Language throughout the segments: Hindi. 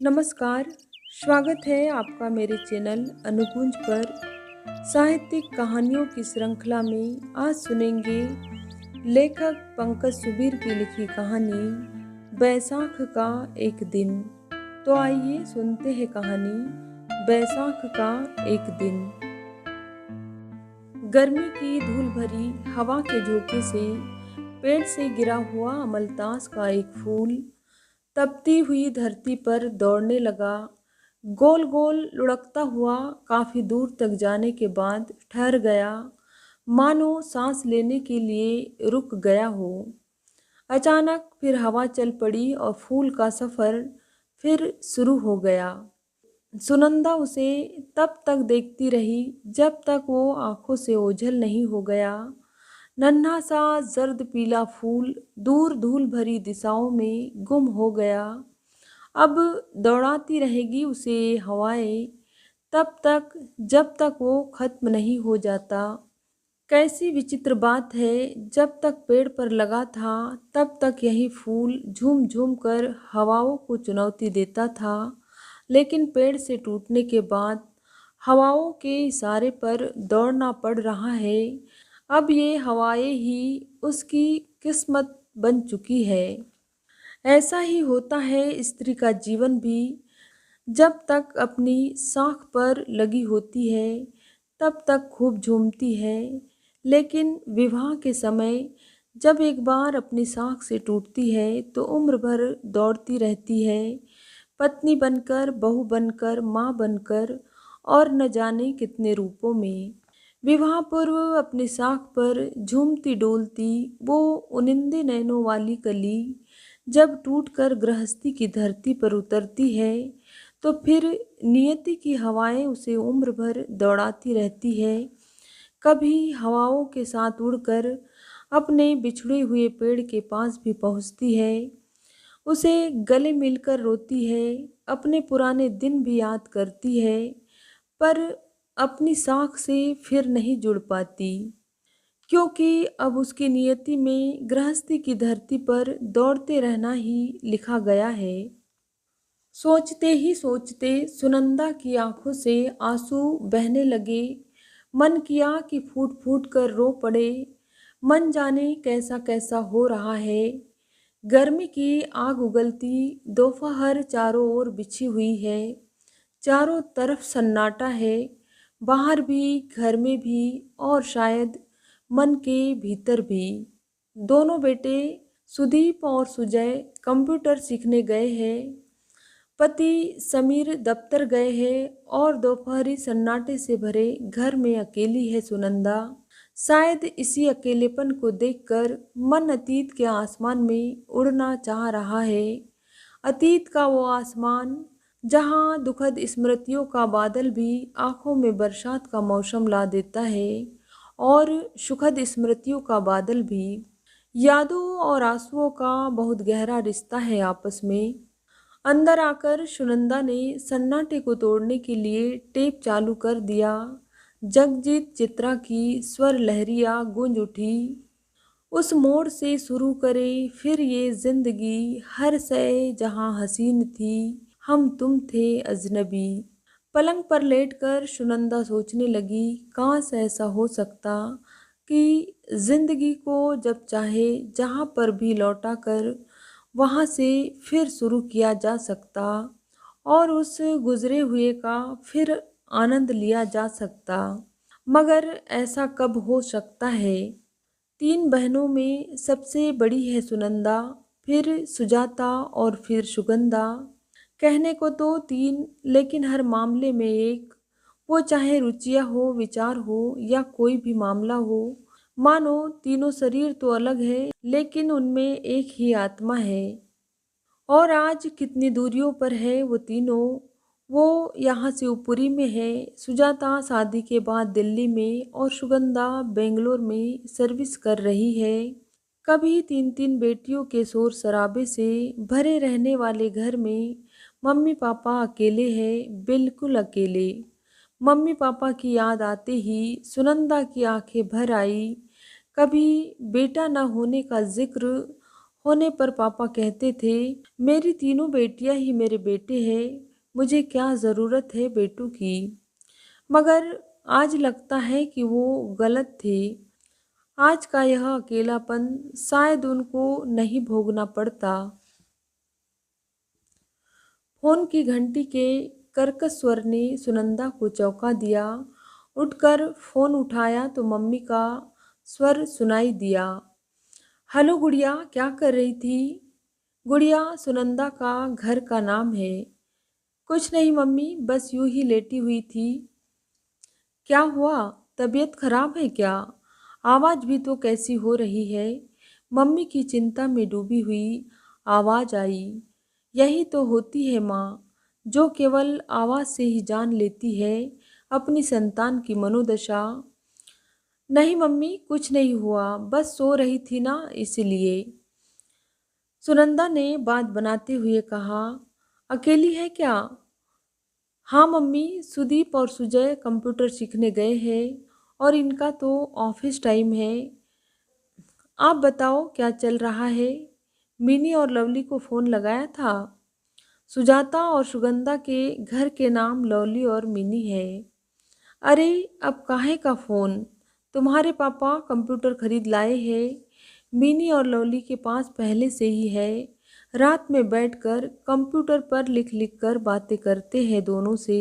नमस्कार। स्वागत है आपका मेरे चैनल अनुकुंज पर। साहित्यिक कहानियों की श्रृंखला में आज सुनेंगे लेखक पंकज सुबीर की लिखी कहानी बैसाख का एक दिन। तो आइए सुनते हैं कहानी बैसाख का एक दिन। गर्मी की धूल भरी हवा के झोंके से पेड़ से गिरा हुआ अमलतास का एक फूल तपती हुई धरती पर दौड़ने लगा। गोल गोल लुढ़कता हुआ काफी दूर तक जाने के बाद ठहर गया, मानो सांस लेने के लिए रुक गया हो। अचानक फिर हवा चल पड़ी और फूल का सफर फिर शुरू हो गया। सुनंदा उसे तब तक देखती रही जब तक वो आंखों से ओझल नहीं हो गया। नन्हा सा जर्द पीला फूल दूर धूल भरी दिशाओं में गुम हो गया। अब दौड़ाती रहेगी उसे हवाएं तब तक जब तक वो खत्म नहीं हो जाता। कैसी विचित्र बात है, जब तक पेड़ पर लगा था तब तक यही फूल झूम झूम कर हवाओं को चुनौती देता था, लेकिन पेड़ से टूटने के बाद हवाओं के इशारे पर दौड़ना पड़ रहा है। अब ये हवाएं ही उसकी किस्मत बन चुकी है। ऐसा ही होता है स्त्री का जीवन भी। जब तक अपनी साख पर लगी होती है तब तक खूब झूमती है, लेकिन विवाह के समय जब एक बार अपनी साख से टूटती है तो उम्र भर दौड़ती रहती है, पत्नी बनकर, बहू बनकर, माँ बनकर और न जाने कितने रूपों में। विवाह पूर्व अपनी साख पर झूमती डोलती वो उनिंदे नैनों वाली कली जब टूटकर गृहस्थी की धरती पर उतरती है तो फिर नियति की हवाएं उसे उम्र भर दौड़ाती रहती है। कभी हवाओं के साथ उड़कर अपने बिछड़े हुए पेड़ के पास भी पहुंचती है, उसे गले मिलकर रोती है, अपने पुराने दिन भी याद करती है, पर अपनी साख से फिर नहीं जुड़ पाती, क्योंकि अब उसकी नियति में गृहस्थी की धरती पर दौड़ते रहना ही लिखा गया है। सोचते ही सोचते सुनंदा की आंखों से आंसू बहने लगे। मन किया कि फूट फूट कर रो पड़े। मन जाने कैसा कैसा हो रहा है। गर्मी की आग उगलती दोपहर चारों ओर बिछी हुई है। चारों तरफ सन्नाटा है, बाहर भी, घर में भी और शायद मन के भीतर भी। दोनों बेटे सुदीप और सुजय कंप्यूटर सीखने गए हैं। पति समीर दफ्तर गए हैं और दोपहरी सन्नाटे से भरे घर में अकेली है सुनंदा। शायद इसी अकेलेपन को देखकर मन अतीत के आसमान में उड़ना चाह रहा है। अतीत का वो आसमान जहाँ दुखद स्मृतियों का बादल भी आंखों में बरसात का मौसम ला देता है और सुखद स्मृतियों का बादल भी। यादों और आंसुओं का बहुत गहरा रिश्ता है आपस में। अंदर आकर सुनंदा ने सन्नाटे को तोड़ने के लिए टेप चालू कर दिया। जगजीत चित्रा की स्वर लहरिया गूंज उठी। उस मोड़ से शुरू करे फिर ये जिंदगी, हर शय जहां हसीन थी, हम तुम थे अजनबी। पलंग पर लेटकर सुनंदा सोचने लगी, काश ऐसा हो सकता कि जिंदगी को जब चाहे जहां पर भी लौटा कर वहाँ से फिर शुरू किया जा सकता और उस गुजरे हुए का फिर आनंद लिया जा सकता। मगर ऐसा कब हो सकता है? तीन बहनों में सबसे बड़ी है सुनंदा, फिर सुजाता और फिर सुगंधा। कहने को तो तीन, लेकिन हर मामले में एक। वो चाहे रुचियाँ हो, विचार हो या कोई भी मामला हो, मानो तीनों शरीर तो अलग है लेकिन उनमें एक ही आत्मा है। और आज कितनी दूरियों पर है वो तीनों। वो यहाँ से ऊपरी में है, सुजाता शादी के बाद दिल्ली में और सुगंधा बेंगलोर में सर्विस कर रही है। कभी तीन तीन बेटियों के शोर शराबे से भरे रहने वाले घर में मम्मी पापा अकेले हैं, बिल्कुल अकेले। मम्मी पापा की याद आते ही सुनंदा की आंखें भर आई। कभी बेटा न होने का जिक्र होने पर पापा कहते थे, मेरी तीनों बेटियां ही मेरे बेटे हैं, मुझे क्या ज़रूरत है बेटों की। मगर आज लगता है कि वो गलत थे। आज का यह अकेलापन शायद उनको नहीं भोगना पड़ता। फोन की घंटी के कर्कश स्वर ने सुनंदा को चौंका दिया। उठकर फोन उठाया तो मम्मी का स्वर सुनाई दिया। हेलो गुड़िया, क्या कर रही थी? गुड़िया सुनंदा का घर का नाम है। कुछ नहीं मम्मी, बस यूं ही लेटी हुई थी। क्या हुआ, तबीयत खराब है क्या? आवाज़ भी तो कैसी हो रही है। मम्मी की चिंता में डूबी हुई आवाज़ आई। यही तो होती है माँ, जो केवल आवाज़ से ही जान लेती है अपनी संतान की मनोदशा। नहीं मम्मी, कुछ नहीं हुआ, बस सो रही थी ना इसलिए। सुनंदा ने बात बनाते हुए कहा। अकेली है क्या? हाँ मम्मी, सुदीप और सुजय कंप्यूटर सीखने गए हैं और इनका तो ऑफिस टाइम है। आप बताओ क्या चल रहा है? मिनी और लवली को फ़ोन लगाया था। सुजाता और सुगंधा के घर के नाम लवली और मिनी है। अरे अब काहे का फ़ोन? तुम्हारे पापा कंप्यूटर खरीद लाए हैं। मिनी और लवली के पास पहले से ही है। रात में बैठकर कंप्यूटर पर लिख लिख कर बातें करते हैं दोनों से।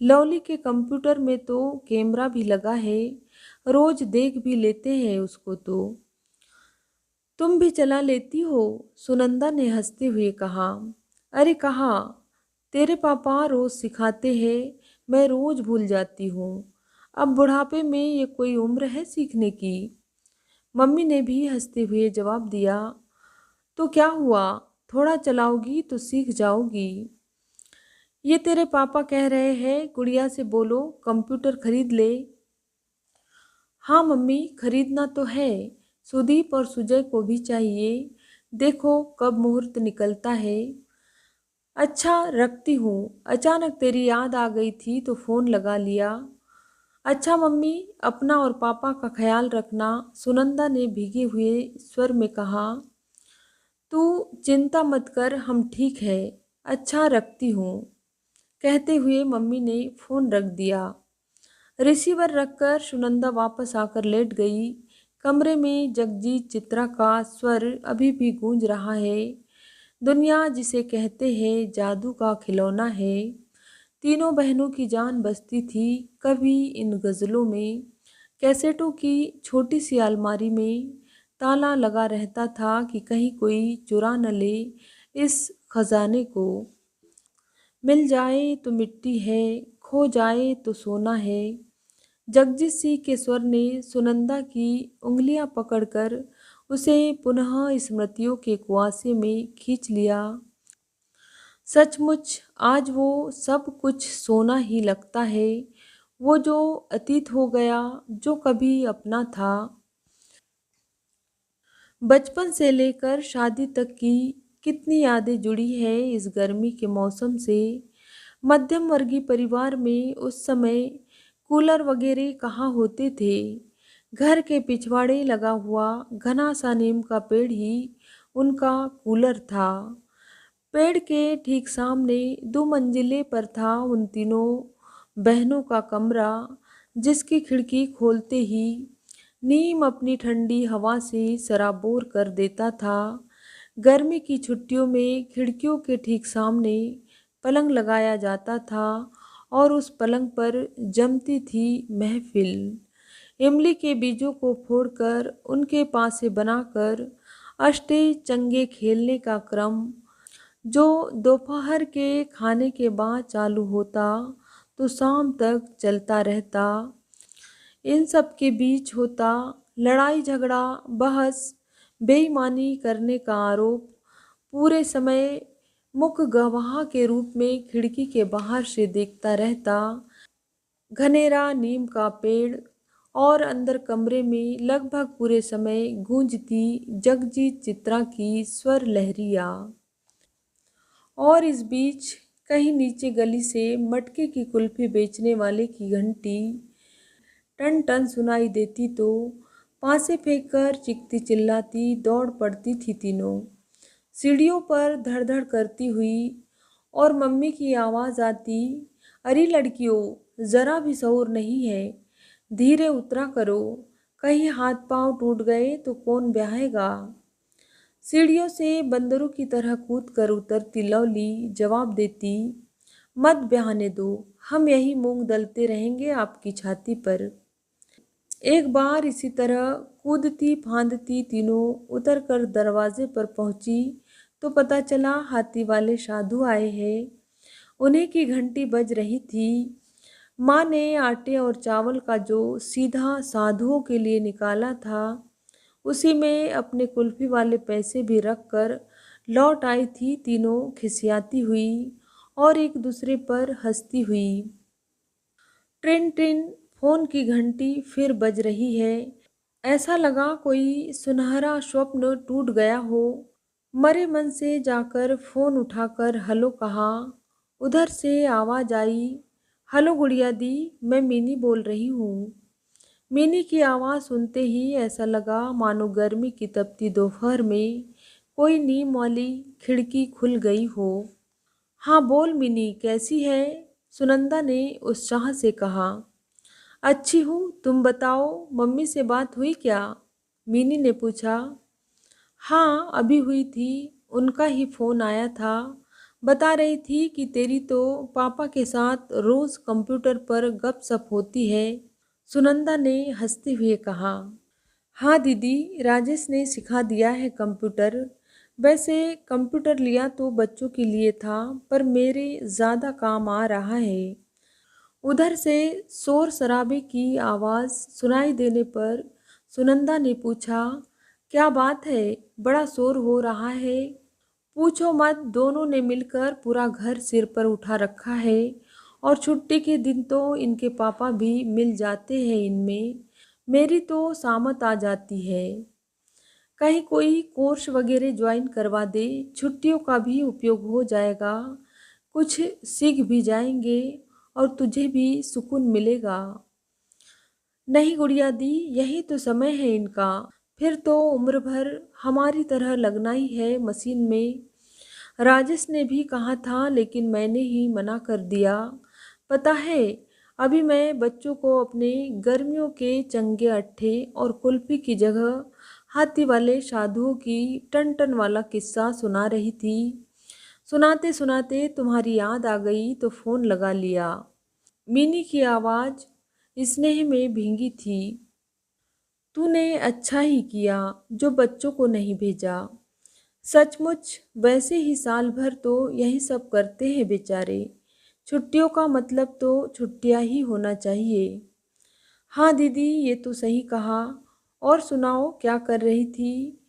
लवली के कंप्यूटर में तो कैमरा भी लगा है, रोज देख भी लेते हैं उसको तो। तुम भी चला लेती हो? सुनंदा ने हंसते हुए कहा। अरे कहा, तेरे पापा रोज सिखाते हैं, मैं रोज भूल जाती हूँ। अब बुढ़ापे में ये कोई उम्र है सीखने की? मम्मी ने भी हंसते हुए जवाब दिया। तो क्या हुआ, थोड़ा चलाओगी तो सीख जाओगी। ये तेरे पापा कह रहे हैं गुड़िया से बोलो कंप्यूटर खरीद ले। हाँ मम्मी, खरीदना तो है। सुदीप और सुजय को भी चाहिए। देखो कब मुहूर्त निकलता है। अच्छा रखती हूँ, अचानक तेरी याद आ गई थी तो फ़ोन लगा लिया। अच्छा मम्मी, अपना और पापा का ख्याल रखना, सुनंदा ने भीगे हुए स्वर में कहा। तू चिंता मत कर, हम ठीक है। अच्छा रखती हूँ, कहते हुए मम्मी ने फ़ोन रख दिया। रिसीवर रखकर सुनंदा वापस आकर लेट गई। कमरे में जगजीत चित्रा का स्वर अभी भी गूंज रहा है। दुनिया जिसे कहते हैं जादू का खिलौना है। तीनों बहनों की जान बसती थी कभी इन गज़लों में। कैसेटों की छोटी सी अलमारी में ताला लगा रहता था कि कहीं कोई चुरा न ले इस खजाने को। मिल जाए तो मिट्टी है, खो जाए तो सोना है। जगजीत सिंह के स्वर ने सुनंदा की उंगलियां पकड़कर उसे पुनः स्मृतियों के कुआसे में खींच लिया। सचमुच आज वो सब कुछ सोना ही लगता है, वो जो अतीत हो गया, जो कभी अपना था। बचपन से लेकर शादी तक की कितनी यादें जुड़ी है इस गर्मी के मौसम से। मध्यम वर्गीय परिवार में उस समय कूलर वगैरह कहाँ होते थे। घर के पिछवाड़े लगा हुआ घना सा नीम का पेड़ ही उनका कूलर था। पेड़ के ठीक सामने दो मंजिले पर था उन तीनों बहनों का कमरा, जिसकी खिड़की खोलते ही नीम अपनी ठंडी हवा से सराबोर कर देता था। गर्मी की छुट्टियों में खिड़कियों के ठीक सामने पलंग लगाया जाता था और उस पलंग पर जमती थी महफिल। इमली के बीजों को फोड़कर उनके पासे बनाकर अष्टे चंगे खेलने का क्रम, जो दोपहर के खाने के बाद चालू होता तो शाम तक चलता रहता। इन सब के बीच होता लड़ाई झगड़ा, बहस, बेईमानी करने का आरोप। पूरे समय मुख्य गवाह के रूप में खिड़की के बाहर से देखता रहता घनेरा नीम का पेड़, और अंदर कमरे में लगभग पूरे समय गूंजती जगजीत चित्रा की स्वर लहरियाँ। और इस बीच कहीं नीचे गली से मटके की कुल्फी बेचने वाले की घंटी टन टन सुनाई देती तो पासे फेंककर चीखती चिल्लाती दौड़ पड़ती थी तीनों, सीढ़ियों पर धड़-धड़ करती हुई। और मम्मी की आवाज़ आती, अरे लड़कियों, ज़रा भी शऊर नहीं है, धीरे उतरा करो, कहीं हाथ पांव टूट गए तो कौन ब्याहेगा। सीढ़ियों से बंदरों की तरह कूद कर उतरती लवली जवाब देती, मत ब्याहने दो, हम यही मूंग दलते रहेंगे आपकी छाती पर। एक बार इसी तरह कूदती फांदती तीनों उतरकर दरवाजे पर पहुंची तो पता चला हाथी वाले साधु आए हैं। उन्हीं की घंटी बज रही थी। माँ ने आटे और चावल का जो सीधा साधुओं के लिए निकाला था, उसी में अपने कुल्फी वाले पैसे भी रख कर लौट आई थी तीनों खिसियाती हुई और एक दूसरे पर हंसती हुई। ट्रिन ट्रिन फोन की घंटी फिर बज रही है। ऐसा लगा कोई सुनहरा स्वप्न टूट गया हो। मरे मन से जाकर फोन उठाकर हेलो कहा। उधर से आवाज आई, हेलो गुड़िया दी, मैं मिनी बोल रही हूँ। मिनी की आवाज़ सुनते ही ऐसा लगा मानो गर्मी की तपती दोपहर में कोई नीम वाली खिड़की खुल गई हो। हाँ बोल मिनी, कैसी है? सुनंदा ने उत्साह से कहा। अच्छी हूँ, तुम बताओ, मम्मी से बात हुई क्या? मिनी ने पूछा। हाँ अभी हुई थी, उनका ही फ़ोन आया था। बता रही थी कि तेरी तो पापा के साथ रोज़ कंप्यूटर पर गपशप होती है। सुनंदा ने हंसते हुए कहा। हाँ दीदी, राजेश ने सिखा दिया है कंप्यूटर। वैसे कंप्यूटर लिया तो बच्चों के लिए था, पर मेरे ज़्यादा काम आ रहा है। उधर से शोर शराबे की आवाज़ सुनाई देने पर सुनंदा ने पूछा, क्या बात है, बड़ा शोर हो रहा है? पूछो मत, दोनों ने मिलकर पूरा घर सिर पर उठा रखा है और छुट्टी के दिन तो इनके पापा भी मिल जाते हैं इनमें। मेरी तो सामत आ जाती है। कहीं कोई कोर्स वगैरह ज्वाइन करवा दे, छुट्टियों का भी उपयोग हो जाएगा, कुछ सीख भी जाएंगे और तुझे भी सुकून मिलेगा। नहीं गुड़िया दी, यही तो समय है इनका, फिर तो उम्र भर हमारी तरह लगना ही है मशीन में। राजेश ने भी कहा था लेकिन मैंने ही मना कर दिया। पता है, अभी मैं बच्चों को अपने गर्मियों के चंगे अट्ठे और कुल्फी की जगह हाथी वाले साधुओं की टन टन वाला किस्सा सुना रही थी। सुनाते सुनाते तुम्हारी याद आ गई तो फ़ोन लगा लिया। मिनी की आवाज़ स्नेह में भींगी थी। तूने अच्छा ही किया जो बच्चों को नहीं भेजा। सचमुच वैसे ही साल भर तो यही सब करते हैं बेचारे। छुट्टियों का मतलब तो छुट्टियां ही होना चाहिए। हाँ दीदी, ये तो सही कहा। और सुनाओ, क्या कर रही थी?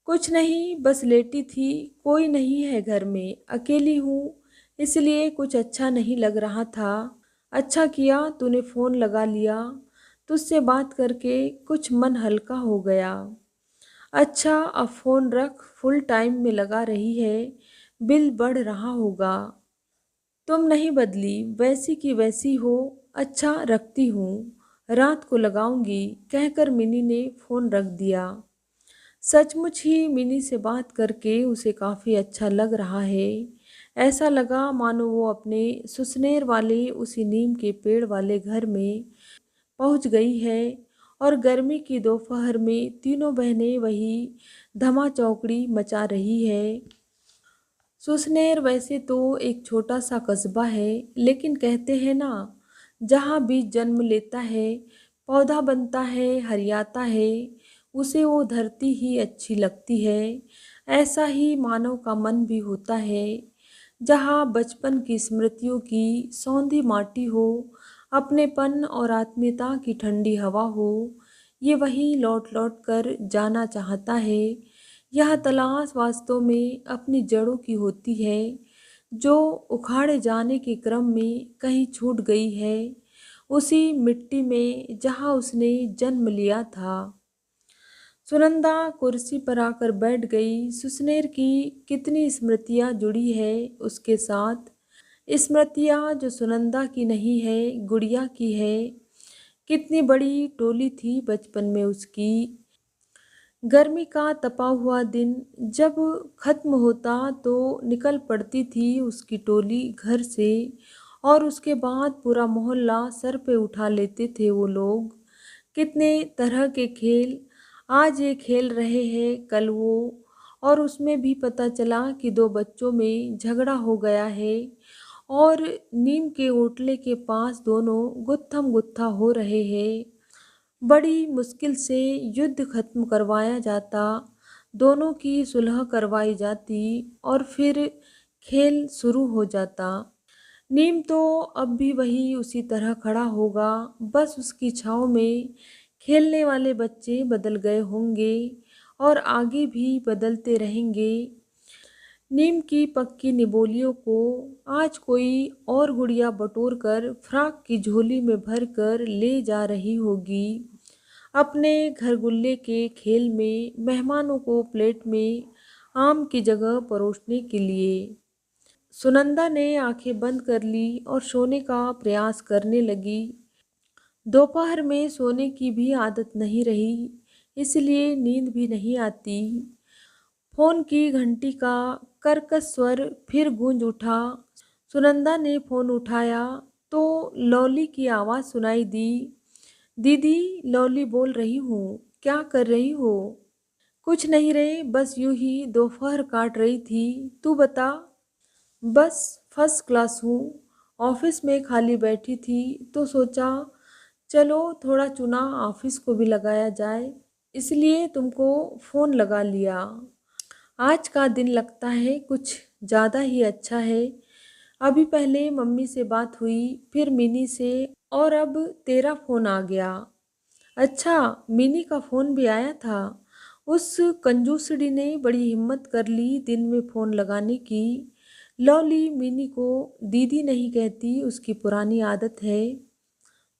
कुछ नहीं, बस लेटी थी। कोई नहीं है घर में, अकेली हूँ, इसलिए कुछ अच्छा नहीं लग रहा था। अच्छा किया तूने फ़ोन लगा लिया, तुझसे बात करके कुछ मन हल्का हो गया। अच्छा अब फ़ोन रख, फुल टाइम में लगा रही है, बिल बढ़ रहा होगा। तुम नहीं बदली, वैसी की वैसी हो। अच्छा रखती हूँ, रात को लगाऊंगी, कहकर मिनी ने फ़ोन रख दिया। सचमुच ही मिनी से बात करके उसे काफ़ी अच्छा लग रहा है। ऐसा लगा मानो वो अपने सुसनेर वाले उसी नीम के पेड़ वाले घर में पहुंच गई है और गर्मी की दोपहर में तीनों बहनें वही धमा चौकड़ी मचा रही है। सुसनेर वैसे तो एक छोटा सा कस्बा है, लेकिन कहते हैं ना, जहाँ बीज जन्म लेता है, पौधा बनता है, हरियाता है, उसे वो धरती ही अच्छी लगती है। ऐसा ही मानव का मन भी होता है। जहाँ बचपन की स्मृतियों की सौंधी माटी हो, अपनेपन और आत्मीयता की ठंडी हवा हो, ये वही लौट लौट कर जाना चाहता है। यह तलाश वास्तव में अपनी जड़ों की होती है, जो उखाड़े जाने के क्रम में कहीं छूट गई है, उसी मिट्टी में जहाँ उसने जन्म लिया था। सुनंदा कुर्सी पर आकर बैठ गई। सुसनेर की कितनी स्मृतियाँ जुड़ी है उसके साथ, स्मृतियाँ जो सुनंदा की नहीं है, गुड़िया की है। कितनी बड़ी टोली थी बचपन में उसकी। गर्मी का तपा हुआ दिन जब खत्म होता तो निकल पड़ती थी उसकी टोली घर से, और उसके बाद पूरा मोहल्ला सर पे उठा लेते थे वो लोग। कितने तरह के खेल, आज ये खेल रहे हैं कल वो, और उसमें भी पता चला कि दो बच्चों में झगड़ा हो गया है और नीम के ओटले के पास दोनों गुत्थम गुत्था हो रहे हैं। बड़ी मुश्किल से युद्ध खत्म करवाया जाता, दोनों की सुलह करवाई जाती और फिर खेल शुरू हो जाता। नीम तो अब भी वही उसी तरह खड़ा होगा, बस उसकी छाँव में खेलने वाले बच्चे बदल गए होंगे और आगे भी बदलते रहेंगे। नीम की पक्की निबोलियों को आज कोई और गुड़िया बटोर कर फ्राक की झोली में भर कर ले जा रही होगी अपने घरगुल्ले के खेल में मेहमानों को प्लेट में आम की जगह परोसने के लिए। सुनंदा ने आंखें बंद कर ली और सोने का प्रयास करने लगी। दोपहर में सोने की भी आदत नहीं रही, इसलिए नींद भी नहीं आती। फोन की घंटी का कर्कश स्वर फिर गूंज उठा। सुनंदा ने फोन उठाया तो लॉली की आवाज़ सुनाई दी। दीदी, लॉली बोल रही हूँ, क्या कर रही हो? कुछ नहीं रे, बस यूं ही दोपहर काट रही थी। तू बता? बस फर्स्ट क्लास हूँ। ऑफिस में खाली बैठी थी तो सोचा चलो थोड़ा चुना ऑफिस को भी लगाया जाए, इसलिए तुमको फ़ोन लगा लिया। आज का दिन लगता है कुछ ज़्यादा ही अच्छा है। अभी पहले मम्मी से बात हुई, फिर मिनी से, और अब तेरा फ़ोन आ गया। अच्छा, मिनी का फ़ोन भी आया था। उस कंजूसड़ी ने बड़ी हिम्मत कर ली दिन में फ़ोन लगाने की। लॉली मिनी को दीदी नहीं कहती, उसकी पुरानी आदत है।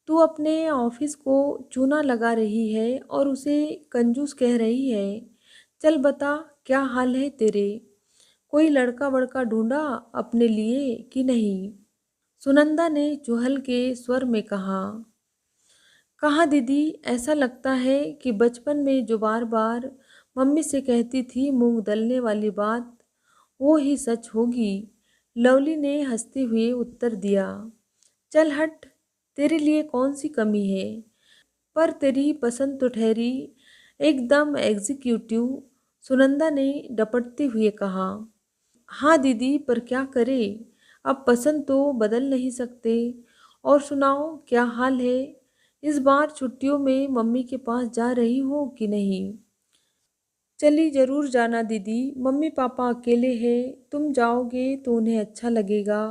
तू अपने ऑफिस को चूना लगा रही है और उसे कंजूस कह रही है। चल बता, क्या हाल है तेरे? कोई लड़का वड़का ढूंढा अपने लिए कि नहीं? सुनंदा ने चुहल के स्वर में कहा। कहाँ दीदी, ऐसा लगता है कि बचपन में जो बार बार मम्मी से कहती थी मूंग दलने वाली बात, वो ही सच होगी। लवली ने हंसते हुए उत्तर दिया। चल हट, तेरे लिए कौन सी कमी है? पर तेरी पसंद तो ठहरी एकदम एग्जीक्यूटिव, सुनंदा ने डपटते हुए कहा। हाँ दीदी, पर क्या करे, अब पसंद तो बदल नहीं सकते। और सुनाओ, क्या हाल है? इस बार छुट्टियों में मम्मी के पास जा रही हो कि नहीं? चली जरूर जाना दीदी, मम्मी पापा अकेले हैं, तुम जाओगे तो उन्हें अच्छा लगेगा।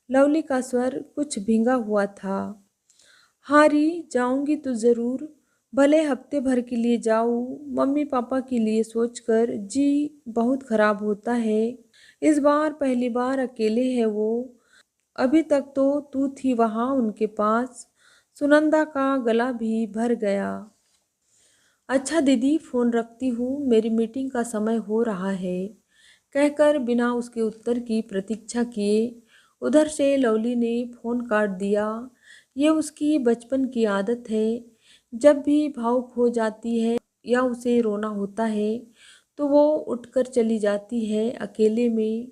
लवली का स्वर कुछ भींगा हुआ था। हाँ री, जाऊंगी तो ज़रूर, भले हफ्ते भर के लिए जाऊँ। मम्मी पापा के लिए सोचकर जी बहुत खराब होता है। इस बार पहली बार अकेले है वो, अभी तक तो तू थी वहाँ उनके पास। सुनंदा का गला भी भर गया। अच्छा दीदी, फ़ोन रखती हूँ, मेरी मीटिंग का समय हो रहा है, कहकर बिना उसके उत्तर की प्रतीक्षा किए उधर से लवली ने फ़ोन काट दिया। ये उसकी बचपन की आदत है। जब भी भावुक हो जाती है या उसे रोना होता है तो वो उठकर चली जाती है अकेले में।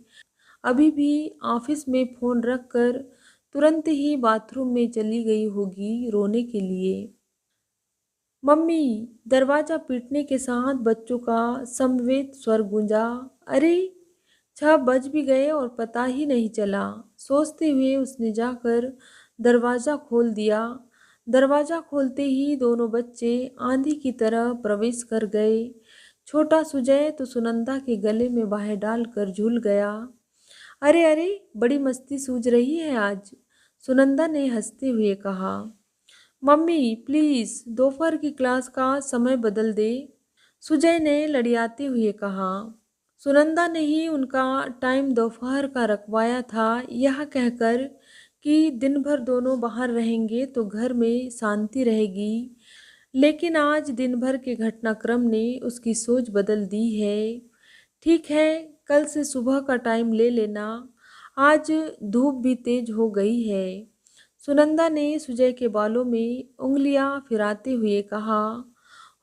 अभी भी ऑफिस में फ़ोन रख कर तुरंत ही बाथरूम में चली गई होगी रोने के लिए। मम्मी, दरवाज़ा पीटने के साथ बच्चों का समवेत स्वर गूंजा। अरे, 6 बज भी गए और पता ही नहीं चला। सोचते हुए उसने जाकर दरवाज़ा खोल दिया। दरवाज़ा खोलते ही दोनों बच्चे आंधी की तरह प्रवेश कर गए। छोटा सुजय तो सुनंदा के गले में बाहें डालकर झूल गया। अरे अरे, बड़ी मस्ती सूझ रही है आज, सुनंदा ने हंसते हुए कहा। मम्मी प्लीज़, दोपहर की क्लास का समय बदल दे, सुजय ने लड़ियाते हुए कहा। सुनंदा ने ही उनका टाइम दोपहर का रखवाया था, यह कहकर कि दिन भर दोनों बाहर रहेंगे तो घर में शांति रहेगी। लेकिन आज दिन भर के घटनाक्रम ने उसकी सोच बदल दी है। ठीक है, कल से सुबह का टाइम ले लेना, आज धूप भी तेज हो गई है। सुनंदा ने सुजय के बालों में उंगलियां फिराते हुए कहा।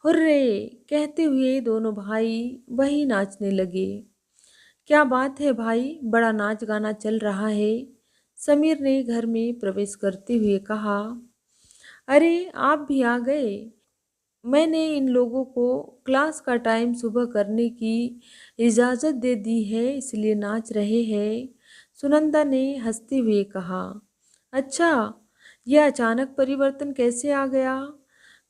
हुर्रे कहते हुए दोनों भाई वही नाचने लगे। क्या बात है भाई, बड़ा नाच गाना चल रहा है, समीर ने घर में प्रवेश करते हुए कहा। अरे आप भी आ गए। मैंने इन लोगों को क्लास का टाइम सुबह करने की इजाज़त दे दी है, इसलिए नाच रहे हैं, सुनंदा ने हंसते हुए कहा। अच्छा, यह अचानक परिवर्तन कैसे आ गया?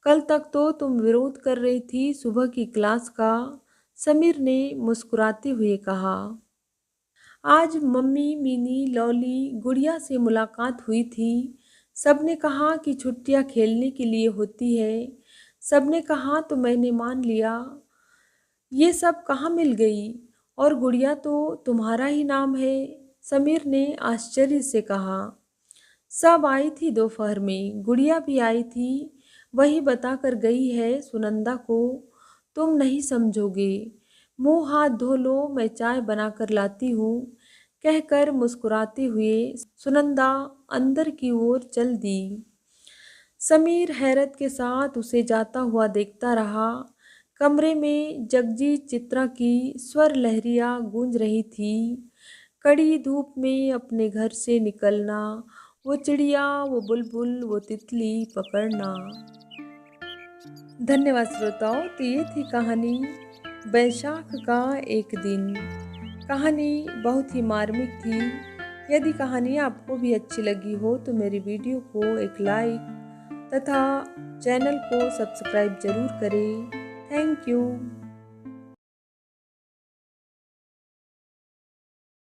कल तक तो तुम विरोध कर रही थी सुबह की क्लास का, समीर ने मुस्कुराते हुए कहा। आज मम्मी, मिनी, लॉली, गुड़िया से मुलाकात हुई थी। सबने कहा कि छुट्टियां खेलने के लिए होती है। सबने कहा तो मैंने मान लिया। ये सब कहाँ मिल गई? और गुड़िया तो तुम्हारा ही नाम है, समीर ने आश्चर्य से कहा। सब आई थी दोपहर में, गुड़िया भी आई थी, वही बता कर गई है सुनंदा को। तुम नहीं समझोगे। मुंह हाथ धो लो, मैं चाय बना कर लाती हूँ, कहकर मुस्कुराते हुए सुनंदा अंदर की ओर चल दी। समीर हैरत के साथ उसे जाता हुआ देखता रहा। कमरे में जगजीत चित्रा की स्वर लहरियां गूंज रही थी। कड़ी धूप में अपने घर से निकलना, वो चिड़िया, वो बुलबुल, वो तितली पकड़ना। धन्यवाद श्रोताओं। तो ये थी कहानी बैशाख का एक दिन। कहानी बहुत ही मार्मिक थी। यदि कहानी आपको भी अच्छी लगी हो तो मेरी वीडियो को एक लाइक तथा चैनल को सब्सक्राइब जरूर करें। Thank you.